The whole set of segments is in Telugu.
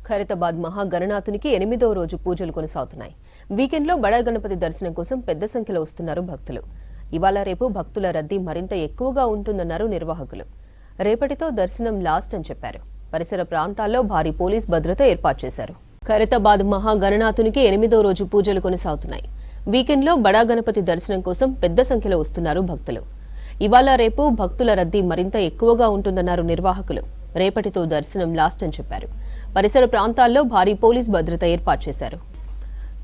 ఖైరతాబాద్ మహాగణనాథునికి 8వ రోజు పూజలు కొనసాగుతున్నాయి. వీకెండ్లో బడా గణపతి దర్శనం కోసం పెద్ద సంఖ్యలో వస్తున్నారు భక్తులు. ఇవాళ రేపు భక్తుల రద్దీ మరింత ఎక్కువగా ఉంటుందన్నారు నిర్వాహకులు. రేపటితో దర్శనం లాస్ట్ అని చెప్పారు. పరిసర ప్రాంతాల్లో భారీ పోలీస్ భద్రత ఏర్పాటు చేశారు. ఖైరతాబాద్ మహాగణనాథునికి 8వ రోజు పూజలు కొనసాగుతున్నాయి. వీకెండ్లో బడా గణపతి దర్శనం కోసం పెద్ద సంఖ్యలో వస్తున్నారు భక్తులు. ఇవాళ రేపు భక్తుల రద్దీ మరింత ఎక్కువగా ఉంటుందన్నారు నిర్వాహకులు. రేపటితో దర్శనం లాస్ట్ అని చెప్పారు. పరిసర ప్రాంతాల్లో భారీ పోలీస్ భద్రత ఏర్పాటు చేశారు.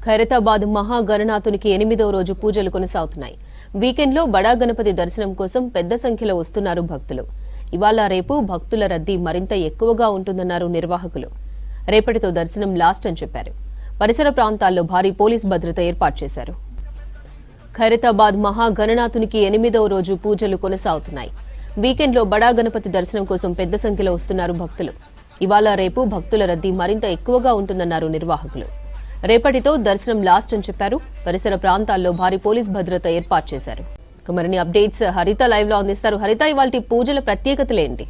ఖైరతాబాద్ మహాగణనాథునికి 8వ రోజు పూజలు కొనసాగుతున్నాయి. వీకెండ్లో బడా గణపతి దర్శనం కోసం పెద్ద సంఖ్యలో వస్తున్నారు భక్తులు. ఇవాళ రేపు భక్తుల రద్దీ మరింత ఎక్కువగా ఉంటుందన్నారు నిర్వాహకులు. రేపటితో దర్శనం లాస్ట్ అని చెప్పారు. పరిసర ప్రాంతాల్లో భారీ పోలీస్ భద్రత ఏర్పాటు చేశారు. ఖైరతాబాద్ మహాగణనాథునికి 8వ రోజు పూజలు కొనసాగుతున్నాయి. వీకెండ్లో బడా గణపతి దర్శనం కోసం పెద్ద సంఖ్యలో వస్తున్నారు భక్తులు. ఇవాళ రేపు భక్తుల రద్దీ మరింత ఎక్కువగా ఉంటుందన్నారు నిర్వాహకులు. రేపటితో దర్శనం లాస్ట్ అని చెప్పారు. పరిసర ప్రాంతాల్లో భారీ పోలీస్ భద్రత ఏర్పాటు చేశారు. మరిన్ని అప్డేట్స్ హరిత లైవ్ లో అందిస్తారు. హరిత, ఇవాళ పూజల ప్రత్యేకతలేంటి?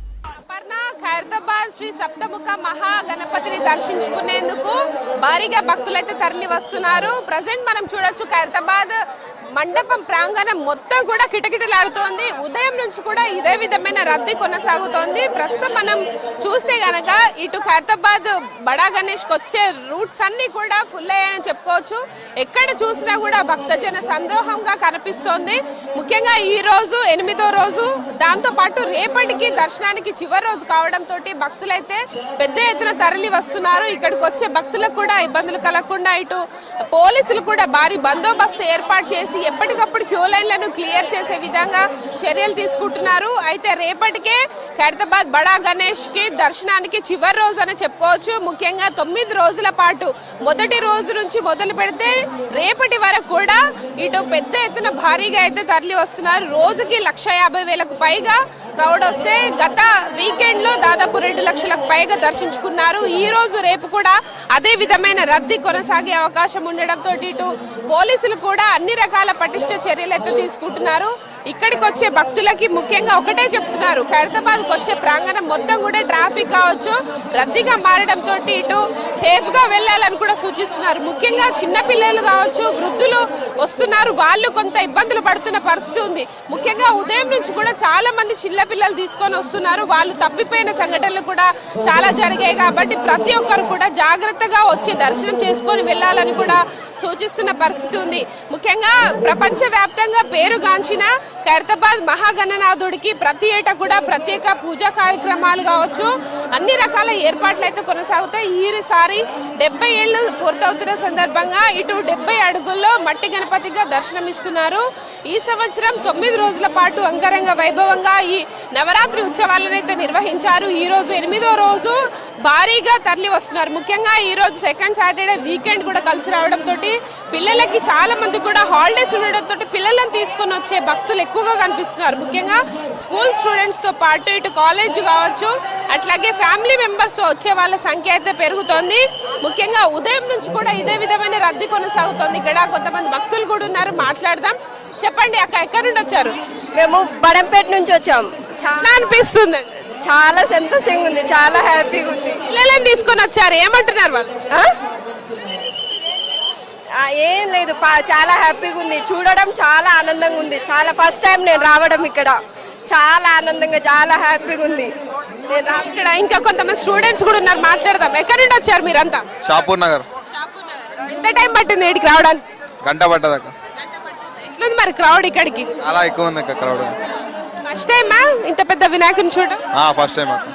ఖైరతాబాద్ శ్రీ సప్తముఖ మహాగణపతిని దర్శించుకునేందుకు భారీగా భక్తులైతే తరలి వస్తున్నారు. ప్రజెంట్ మనం చూడొచ్చు, ఖైరతాబాద్ మండపం ప్రాంగణం మొత్తం కూడా కిటకిటలాడుతోంది. ఉదయం నుంచి కూడా ఇదే విధమైన రద్దీ కొనసాగుతోంది. ప్రస్తుతం మనం చూస్తే గనక ఇటు ఖైరతాబాద్ బడా గణేష్ కి వచ్చే రూట్స్ అన్ని కూడా ఫుల్ అయ్యాయని చెప్పుకోవచ్చు. ఎక్కడ చూసినా కూడా భక్తజన సంద్రోహంగా కనిపిస్తోంది. ముఖ్యంగా ఈ రోజు 8వ రోజు, దాంతో పాటు రేపటికి దర్శనానికి చివరి రోజు కావడంతో భక్తులైతే పెద్ద ఎత్తున తరలి వస్తున్నారు. ఇక్కడికి వచ్చే భక్తులకు కూడా ఇబ్బందులు కలగకుండా ఇటు పోలీసులు కూడా భారీ బందోబస్తు ఏర్పాటు చేసి ఎప్పటికప్పుడు క్యూ లైన్లను క్లియర్ చేసే విధంగా చర్యలు తీసుకుంటున్నారు. అయితే రేపటికే ఖైరతాబాద్ బడా గణేష్ కి దర్శనానికి చివరి రోజు అని చెప్పుకోవచ్చు. ముఖ్యంగా 9 రోజుల పాటు మొదటి రోజు నుంచి మొదలు పెడితే రేపటి వరకు కూడా ఇటు పెద్ద ఎత్తున భారీగా అయితే తరలి వస్తున్నారు. రోజుకి 150,000కు పైగా క్రౌడ్ వస్తే గత వీకెండ్ లో దాదాపు 2 లక్షలకు పైగా దర్శించుకున్నారు. ఈ రోజు రేపు కూడా అదే విధమైన రద్దీ కొనసాగే అవకాశం ఉండడంతో ఇటు పోలీసులు కూడా అన్ని రకాల పటిష్ట చర్యలు అయితే తీసుకుంటున్నారు. ఇక్కడికి వచ్చే భక్తులకి ముఖ్యంగా ఒకటే చెప్తున్నారు, ఖైరతాబాద్కి వచ్చే ప్రాంగణం మొత్తం కూడా ట్రాఫిక్ కావచ్చు రద్దీగా మారడంతో ఇటు సేఫ్ గా వెళ్లాలని కూడా సూచిస్తున్నారు. ముఖ్యంగా చిన్న పిల్లలు కావచ్చు, వృద్ధులు వస్తున్నారు, వాళ్ళు కొంత ఇబ్బందులు పడుతున్న పరిస్థితి ఉంది. ముఖ్యంగా ఉదయం నుంచి కూడా చాలా మంది చిన్న పిల్లలు తీసుకొని వస్తున్నారు. వాళ్ళు తప్పిపోయిన సంఘటనలు కూడా చాలా జరిగాయి. కాబట్టి ప్రతి ఒక్కరు కూడా జాగ్రత్తగా వచ్చి దర్శనం చేసుకొని వెళ్లాలని కూడా సూచిస్తున్న పరిస్థితి ఉంది. ముఖ్యంగా ప్రపంచ వ్యాప్తంగా పేరుగాంచిన ఖైరతాబాద్ మహాగణనాథుడికి ప్రతి ఏటా కూడా ప్రత్యేక పూజా కార్యక్రమాలు కావచ్చు, అన్ని రకాల ఏర్పాట్లు అయితే కొనసాగుతాయి. ఈసారి 70 ఏళ్లు పూర్తవుతున్న సందర్భంగా ఇటు 70 అడుగుల్లో మట్టి గణపతిగా దర్శనమిస్తున్నారు. ఈ సంవత్సరం 9 రోజుల పాటు అంగరంగ వైభవంగా ఈ నవరాత్రి ఉత్సవాలను అయితే నిర్వహించారు. ఈ రోజు 8వ రోజు భారీగా తరలి వస్తున్నారు. ముఖ్యంగా ఈ రోజు సెకండ్ సాటర్డే వీకెండ్ కూడా కలిసి రావడంతో పిల్లలకి చాలా మంది కూడా హాలిడేస్ ఉండడంతో పిల్లలను తీసుకొని వచ్చే భక్తులు ఎక్కువగా కనిపిస్తున్నారు. ముఖ్యంగా స్కూల్ స్టూడెంట్స్ తో పాటు ఇటు కాలేజ్ కావచ్చు, అట్లాగే ఫ్యామిలీ మెంబర్స్ తో వచ్చే వాళ్ళ సంఖ్య అయితే పెరుగుతోంది. ముఖ్యంగా ఉదయం నుంచి కూడా ఇదే విధమైన రద్దీ కొనసాగుతోంది. ఇక్కడ కొంతమంది భక్తులు కూడా ఉన్నారు, మాట్లాడదాం. చెప్పండి అక్క, ఎక్కడి నుండి వచ్చారు? మేము బడంపేట నుంచి వచ్చాం. చాలా అనిపిస్తుంది, చాలా సంతోషంగా ఉంది, చాలా హ్యాపీగా ఉంది. పిల్లలను తీసుకొని వచ్చారు, ఏమంటున్నారు వాళ్ళు? ఏం లేదు, చాలా హ్యాపీగా ఉంది. చూడడం చాలా ఆనందంగా ఉంది. చాలా ఫస్ట్ టైం నేను రావడం ఇక్కడ, చాలా ఆనందంగా, చాలా హ్యాపీగా ఉంది. ఇక్కడ ఇంకా కొంతమంది స్టూడెంట్స్ కూడా ఉన్నారు, మాట్లాడదాం. ఎక్కడి నుండి వచ్చారు మీరంతా? షాపూర్ నగర్. ఎంత టైం పట్టింది ఇక్కడికి రావడానికి? గంట పట్టదక్క. ఎట్లుంది మరి క్రౌడ్ ఇక్కడికి? చాలా ఎక్కువ ఉంది అక్క క్రౌడ్. ఫస్ట్ టైమా ఇంత పెద్ద వినాయకుని చూడడం? ఫస్ట్ టైం అక్క.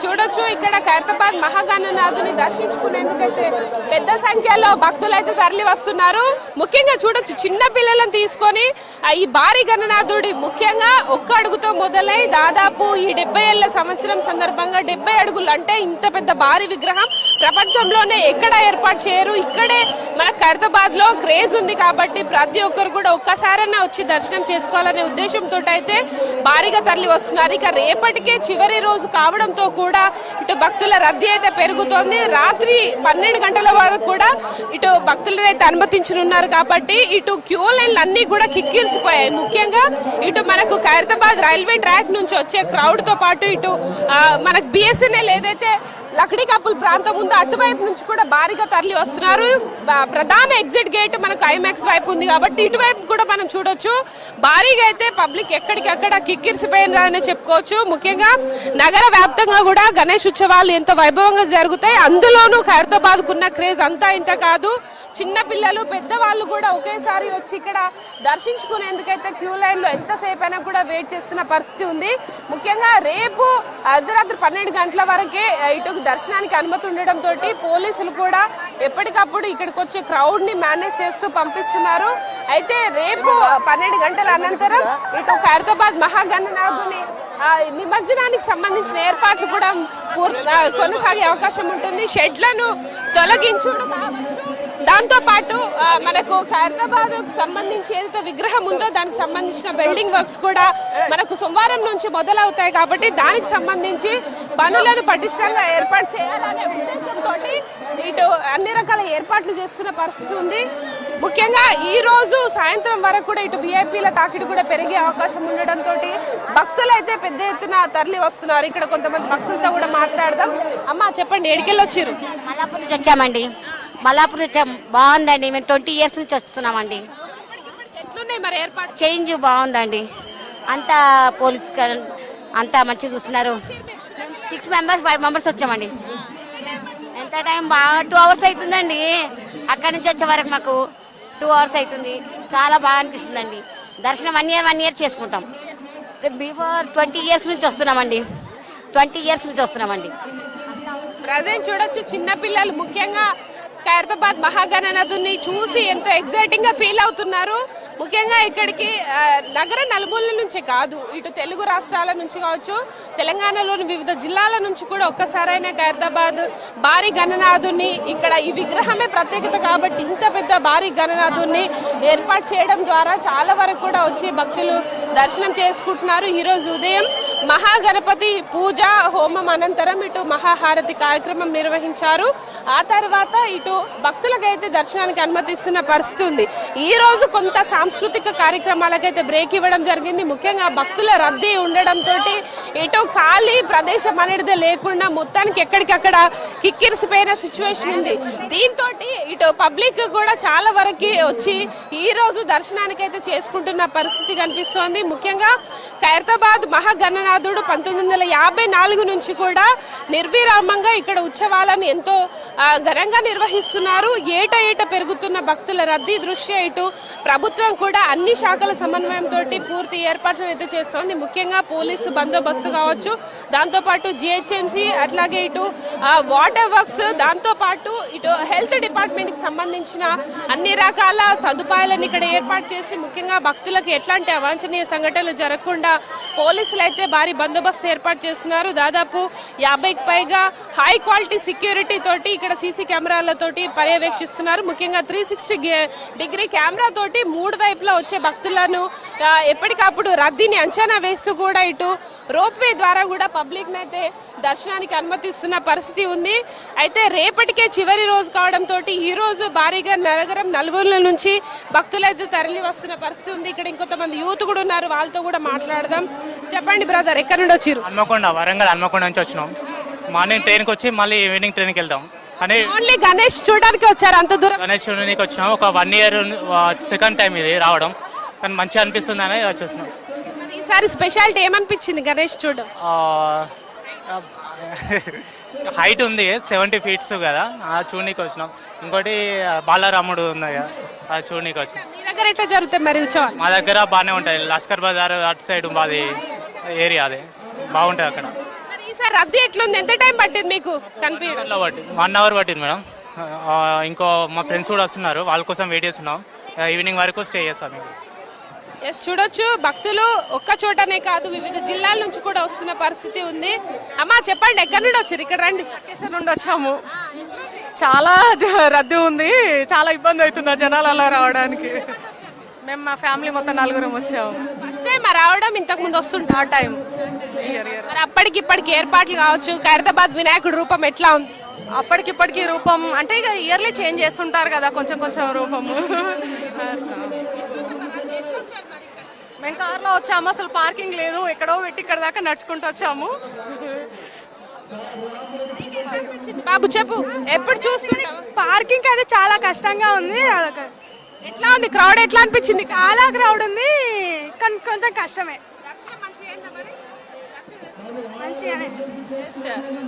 చూడొచ్చు, ఇక్కడ ఖైరతాబాద్ మహాగణనాథుని దర్శించుకునేందుకైతే పెద్ద సంఖ్యలో భక్తులైతే తరలి వస్తున్నారు. ముఖ్యంగా చూడొచ్చు, చిన్న పిల్లలను తీసుకొని ఈ భారీ గణనాథుడి ముఖ్యంగా 1 అడుగుతో మొదలై దాదాపు ఈ 70 ఏళ్ల సంవత్సరం సందర్భంగా 70 అడుగులు అంటే ఇంత పెద్ద భారీ విగ్రహం ప్రపంచంలోనే ఎక్కడ ఏర్పాటు చేయరు. ఇక్కడే మన ఖైరతాబాద్ లో క్రేజ్ ఉంది కాబట్టి ప్రతి ఒక్కరు కూడా ఒక్కసారైనా వచ్చి దర్శనం చేసుకోవాలనే ఉద్దేశంతో అయితే భారీగా తరలి వస్తున్నారు. ఇక రేపటికే చివరి రోజు కావడంతో కూడా ఇటు భక్తుల రద్దీ అయితే పెరుగుతోంది. రాత్రి 12 గంటల వరకు కూడా ఇటు భక్తులను అయితే అనుమతించనున్నారు కాబట్టి ఇటు క్యూ లైన్లు అన్ని కూడా కిక్కిరిసిపోయాయి. ముఖ్యంగా ఇటు మనకు ఖైరతాబాద్ రైల్వే ట్రాక్ నుంచి వచ్చే క్రౌడ్ తో పాటు ఇటు మనకు BSNL ఏదైతే లక్డీ కప్పుల్ ప్రాంతం ఉంది, అటువైపు నుంచి కూడా భారీగా తరలి వస్తున్నారు. ప్రధాన ఎగ్జిట్ గేట్ మనకు ఐమాక్స్ వైపు ఉంది కాబట్టి ఇటువైపు కూడా మనం చూడొచ్చు. భారీగా అయితే పబ్లిక్ ఎక్కడికక్కడ కిక్కిరిసిపోయినారని చెప్పుకోవచ్చు. ముఖ్యంగా నగర వ్యాప్తంగా కూడా గణేష్ ఉత్సవాలు ఎంతో వైభవంగా జరుగుతాయి. అందులోనూ ఖైరతాబాద్ కున్న క్రేజ్ అంతా ఇంత కాదు. చిన్న పిల్లలు పెద్దవాళ్ళు కూడా ఒకేసారి వచ్చి ఇక్కడ దర్శించుకునేందుకైతే క్యూ లైన్ లో ఎంతసేపు అయినా కూడా వెయిట్ చేస్తున్న పరిస్థితి ఉంది. ముఖ్యంగా రేపు అర్ధరాత్రి 12 గంటల వరకే ఇటు దర్శనానికి అనుమతి ఉండడంతో పోలీసులు కూడా ఎప్పటికప్పుడు ఇక్కడికి వచ్చే క్రౌడ్ ని మేనేజ్ చేస్తూ పంపిస్తున్నారు. అయితే రేపు 12 గంటల అనంతరం ఇటు ఖైరతాబాద్ మహాగణనాథుని నిమజ్జనానికి సంబంధించిన ఏర్పాట్లు కూడా కొనసాగే అవకాశం ఉంటుంది. షెడ్లను తొలగించుడు దాంతో పాటు మనకు ఖైరతాబాద్ సంబంధించి ఏదైతే విగ్రహం ఉందో దానికి సంబంధించిన బిల్డింగ్ వర్క్స్ కూడా మనకు సోమవారం నుంచి మొదలవుతాయి కాబట్టి దానికి సంబంధించి పనులను పటిష్టంగా ఏర్పాటు చేయాలనే ఉద్దేశంతో ఇటు అన్ని రకాల ఏర్పాట్లు చేస్తున్న పరిస్థితి ఉంది. ముఖ్యంగా ఈ రోజు సాయంత్రం వరకు కూడా ఇటు విఐపీల తాకిడి కూడా పెరిగే అవకాశం ఉండడంతో భక్తులు అయితే పెద్ద ఎత్తున తరలి వస్తున్నారు. ఇక్కడ కొంతమంది భక్తులతో కూడా మాట్లాడదాం. అమ్మా చెప్పండి, ఎడికెళ్ళి వచ్చారు? మల్లాపూర్ నుంచి వచ్చామండి. మల్లాపూర్ వచ్చాం, బాగుందండి. మేము 20 years నుంచి వస్తున్నామండి. ఎట్లున్నాయి మరి ఏర్పాటు? చేంజ్ బాగుందండి. అంతా పోలీస్ అంతా మంచిగా చూస్తున్నారు. 6 members 5 members వచ్చామండి. ఎంత టైం? బాగా 2 hours అవుతుందండి. అక్కడి నుంచి వచ్చే వరకు మాకు 2 hours అవుతుంది. చాలా బాగా అనిపిస్తుందండి. దర్శనం 1 year చేసుకుంటాం. బిఫోర్ 20 years నుంచి వస్తున్నామండి. 20 years నుంచి వస్తున్నామండి. ప్రజెంట్ చూడొచ్చు చిన్న పిల్లలు ముఖ్యంగా ఖైరతాబాద్ మహాగణనాథుని చూసి ఎంతో ఎగ్జైటింగ్ గా ఫీల్ అవుతున్నారు. ముఖ్యంగా ఇక్కడికి నగర నలుమూలల నుంచే కాదు, ఇటు తెలుగు రాష్ట్రాల నుంచి కావచ్చు, తెలంగాణలోని వివిధ జిల్లాల నుంచి కూడా ఒక్కసారైనా ఖైరతాబాద్ భారీ గణనాథుని ఇక్కడ ఈ విగ్రహమే ప్రత్యేకత కాబట్టి ఇంత పెద్ద భారీ గణనాథుని ఏర్పాటు చేయడం ద్వారా చాలా వరకు కూడా వచ్చి భక్తులు దర్శనం చేసుకుంటున్నారు. ఈరోజు ఉదయం మహాగణపతి పూజ హోమం అనంతరం ఇటు మహాహారతి కార్యక్రమం నిర్వహించారు. ఆ తర్వాత ఇటు భక్తులకైతే దర్శనానికి అనుమతిస్తున్న పరిస్థితి ఉంది. ఈ రోజు కొంత సాంస్కృతిక కార్యక్రమాలకైతే బ్రేక్ ఇవ్వడం జరిగింది. ముఖ్యంగా భక్తుల రద్దీ ఉండడంతో ఇటు ఖాళీ ప్రదేశం అనేది లేకుండా మొత్తానికి ఎక్కడికక్కడ కిక్కిరిసిపోయిన సిచ్యువేషన్ ఉంది. దీంతో ఇటు పబ్లిక్ కూడా చాలా వరకు వచ్చి ఈ రోజు దర్శనానికి అయితే చేసుకుంటున్న పరిస్థితి కనిపిస్తోంది. ముఖ్యంగా ఖైరతాబాద్ మహాగణనాథుడు 1954 నుంచి కూడా నిర్విరామంగా ఇక్కడ ఉత్సవాలను ఎంతో ఘనంగా నిర్వహిస్తున్నారు. ఏటా పెరుగుతున్న భక్తుల రద్దీ దృష్ట్యా ఇటు ప్రభుత్వం కూడా అన్ని శాఖల సమన్వయంతో పూర్తి ఏర్పాట్లను అయితే చేస్తోంది. ముఖ్యంగా పోలీసు బందోబస్తు కావచ్చు, దాంతోపాటు జిహెచ్ఎంసీ, అట్లాగే ఇటు వాటర్ వర్క్స్, దాంతోపాటు ఇటు హెల్త్ డిపార్ట్మెంట్ కి సంబంధించిన అన్ని రకాల సదుపాయాలను ఇక్కడ ఏర్పాటు చేసి ముఖ్యంగా భక్తులకు ఎట్లాంటి అవాంఛనీయ సంఘటనలు జరగకుండా పోలీసులు అయితే భారీ బందోబస్తు ఏర్పాటు చేస్తున్నారు. దాదాపు 50కి పైగా హై క్వాలిటీ సెక్యూరిటీ తోటి ఇక్కడ సీసీ కెమెరాలతోటి పర్యవేక్షిస్తున్నారు. ముఖ్యంగా 360 కెమెరా తోటి 3 వైపులా వచ్చే భక్తులను ఎప్పటికప్పుడు రద్దీని అంచనా వేస్తూ కూడా ఇటు రోప్వే ద్వారా కూడా పబ్లిక్ నైతే దర్శనానికి అనుమతిస్తున్న పరిస్థితి ఉంది. అయితే రేపటికే చివరి రోజు కావడంతో ఈ రోజు భారీగా నగరం నలుమూలల నుంచి భక్తులైతే తరలి వస్తున్న పరిస్థితి ఉంది. ఇక్కడ ఇంకొంతమంది యూత్ కూడా ఉన్నారు, వాళ్ళతో కూడా మాట్లాడదాం. చెప్పండి బ్రదర్, ఎక్కడి నుండి వచ్చారు? వరంగల్ హన్మకొండ నుంచి వచ్చినాం. మార్నింగ్ ట్రైన్కి వచ్చి మళ్ళీ ఈవినింగ్ ట్రైన్కి వెళ్దాం అని. ఓన్లీ గణేష్ చూడడానికి వచ్చారు అంత దూరం? గణేష్ చూడడానికి వచ్చినాం. ఒక 1 year సెకండ్ టైం ఇది రావడం, కానీ మంచిగా అనిపిస్తుంది అని వచ్చేస్తున్నాం. ఈసారి స్పెషాలిటీ ఏమనిపించింది గణేష్ చూడడం? హైట్ ఉంది, 70 feet కదా, చూడనీకి వచ్చినాం. ఇంకోటి బాలరాముడు ఉంది కదా, అది చూడనీకి వచ్చినాం. మీ దగ్గర ఎట్లా జరుగుతాయి మరి ఉత్సవాలు? మా దగ్గర బాగానే ఉంటాయి. లస్కర్ బజార్ అటు సైడ్ మాది ఏరియా, అది బాగుంటుంది అక్కడ. ఈసారి రద్దీ ఎట్లుంది? ఎంత టైం పట్టింది మీకు కనిపించడం? 1 hour పట్టింది మేడం. ఇంకో మా ఫ్రెండ్స్ కూడా వస్తున్నారు, వాళ్ళ కోసం వెయిట్ చేస్తున్నాం. ఈవినింగ్ వరకు స్టే చేస్తాం. ఎస్, చూడొచ్చు భక్తులు ఒక్క చోటనే కాదు వివిధ జిల్లాల నుంచి కూడా వస్తున్న పరిస్థితి ఉంది. అమ్మా చెప్పండి, ఎక్కడి నుండి వచ్చారు? ఇక్కడ రండి. కేసర్ నుండి వచ్చాము. చాలా రద్దీ ఉంది, చాలా ఇబ్బంది అవుతుంది జనాలు అలా రావడానికి. మేము మా ఫ్యామిలీ మొత్తం 4 వచ్చాము. ఫస్ట్ టైం రావడం, ఇంతకు ముందు వస్తుంటే? ఆ టైం. మరి అప్పటికిప్పటికి ఏర్పాట్లు కావచ్చు, ఖైరతాబాద్ వినాయకుడి రూపం ఎట్లా ఉంది? అప్పటికిప్పటికి రూపం అంటే ఇక ఇయర్లీ చేంజ్ చేస్తుంటారు కదా, కొంచెం కొంచెం రూపము. మేము కార్లో వచ్చాము, అసలు పార్కింగ్ లేదు, ఎక్కడో పెట్టి ఇక్కడ దాకా నడుచుకుంటూ వచ్చాము. బాబు చెప్పు, ఎప్పుడు చూస్తుంటావు? పార్కింగ్ అయితే చాలా కష్టంగా ఉంది. ఎట్లా ఉంది క్రౌడ్? ఎట్లా అనిపించింది? చాలా క్రౌడ్ ఉంది, కానీ కొంచెం కష్టమే. దర్శనం మంచిగా అయిందా మరి? మంచిగానే.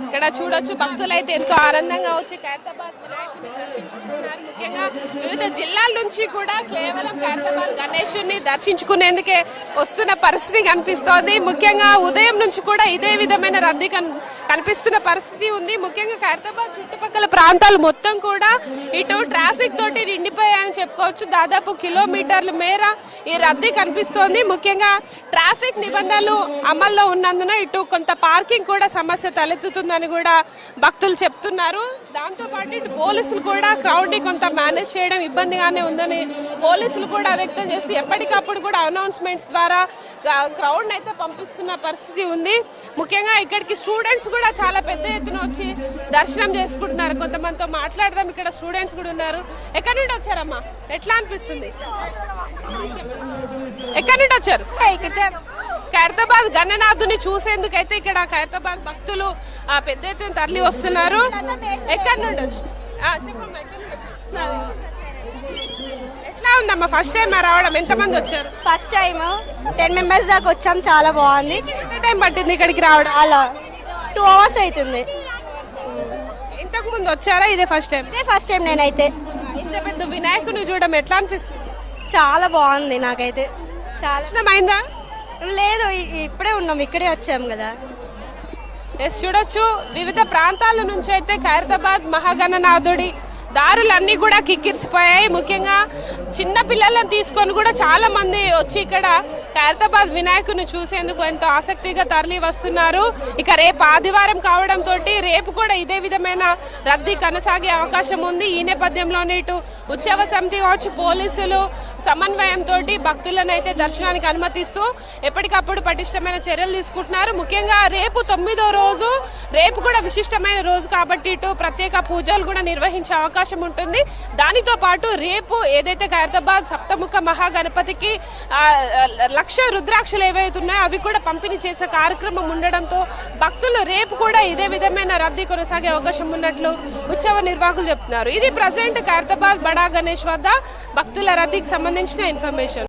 ఇక్కడ చూడొచ్చు, భక్తులు అయితే ఎంతో ఆనందంగా వచ్చి ఖైరతాబాద్ వినాయకుడిని దర్శించుకుంటున్నారు. ముఖ్యంగా వివిధ జిల్లాల నుంచి కూడా కేవలం ఖైరతాబాద్ గణేశుడిని దర్శించుకునేందుకే వస్తున్న పరిస్థితి కనిపిస్తోంది. ముఖ్యంగా ఉదయం నుంచి కూడా ఇదే విధమైన రద్దీ కనిపిస్తున్న పరిస్థితి ఉంది. ముఖ్యంగా ఖైరతాబాద్ చుట్టుపక్కల ప్రాంతాలు మొత్తం కూడా ఇటు ట్రాఫిక్ తోటి నిండిపోయాయని చెప్పుకోవచ్చు. దాదాపు కిలోమీటర్ల మేర ఈ రద్దీ కనిపిస్తోంది. ముఖ్యంగా ట్రాఫిక్ నిబంధనలు అమల్లో ఉన్నందున ఇటు కొంత పార్కింగ్ కూడా సమస్య తలెత్తుతుందని కూడా భక్తులు చెప్తున్నారు. దాంతోపాటు ఇటు పోలీసులు కూడా క్రౌడ్ని కొంత మేనేజ్ చేయడం ఇబ్బందిగానే ఉందని పోలీసులు కూడా వ్యక్తం చేసి ఎప్పటికప్పుడు కూడా అనౌన్స్మెంట్స్ ద్వారా క్రౌడ్ని అయితే పంపిస్తున్న పరిస్థితి ఉంది. ముఖ్యంగా ఇక్కడికి స్టూడెంట్స్ కూడా చాలా పెద్ద ఎత్తున వచ్చి దర్శనం చేసుకుంటున్నారు. కొంతమందితో మాట్లాడదాం. ఇక్కడ స్టూడెంట్స్ కూడా ఉన్నారు. ఎక్కడి నుండి వచ్చారమ్మా? ఎట్లా అనిపిస్తుంది? ఎక్కడి నుండి వచ్చారు? ఖైరతాబాద్ గణనాథుని చూసేందుకైతే ఇక్కడ ఖైరతాబాద్ భక్తులు పెద్ద ఎత్తున తరలి వస్తున్నారు. ఎక్కడి నుండి వచ్చి చెప్పమ్మా, ఎక్కడి నుండి వచ్చారు? ఎట్లా ఉందమ్మా ఫస్ట్ టైం రావడం? ఎంతమంది వచ్చారు? ఫస్ట్ టైం 10 మెంబర్స్ దాకా వచ్చాం. చాలా బాగుంది. ఎంత టైం పట్టింది ఇక్కడికి రావడం? అలా 2 hours అవుతుంది. ఇంతకు ముందు వచ్చారా? ఇదే ఫస్ట్ టైం? ఇదే ఫస్ట్ టైం నేనైతే. ఇంత పెద్ద వినాయకుని చూడడం ఎట్లా అనిపిస్తుంది? చాలా బాగుంది నాకైతే. చాలా దర్శనమైందా? లేదు, ఇప్పుడే ఉన్నాం, ఇక్కడే వచ్చాం కదా. చూడొచ్చు, వివిధ ప్రాంతాల నుంచి అయితే ఖైరతాబాద్ మహాగణనాథుడి దారులన్నీ కూడా కిక్కిరిసిపోయాయి. ముఖ్యంగా చిన్న పిల్లలను తీసుకొని కూడా చాలా మంది వచ్చి ఇక్కడ ఖైరతాబాద్ వినాయకుని చూసేందుకు ఎంతో ఆసక్తిగా తరలి వస్తున్నారు. ఇక రేపు ఆదివారం కావడంతో రేపు కూడా ఇదే విధమైన రద్దీ కొనసాగే అవకాశం ఉంది. ఈ నేపథ్యంలోనే ఇటు ఉత్సవ సమితి కావచ్చు, పోలీసులు సమన్వయంతో భక్తులను అయితే దర్శనానికి అనుమతిస్తూ ఎప్పటికప్పుడు పటిష్టమైన చర్యలు తీసుకుంటున్నారు. ముఖ్యంగా రేపు 9వ రోజు, రేపు కూడా విశిష్టమైన రోజు కాబట్టి ఇటు ప్రత్యేక పూజలు కూడా నిర్వహించే అవకాశం ఉంటుంది. దానితో పాటు రేపు ఏదైతే ఖైరతాబాద్ సప్తముఖ మహాగణపతికి 1,00,000 రుద్రాక్షలు ఏవైతున్నాయో అవి కూడా పంపిణీ చేసే కార్యక్రమం ఉండడంతో భక్తులు రేపు కూడా ఇదే విధమైన రద్దీ కొనసాగే అవకాశం ఉన్నట్లు ఉత్సవ నిర్వాహకులు చెప్తున్నారు. ఇది ప్రజెంట్ ఖైరతాబాద్ బడా గణేష్ వద్ద భక్తుల రద్దీకి సంబంధించిన ఇన్ఫర్మేషన్.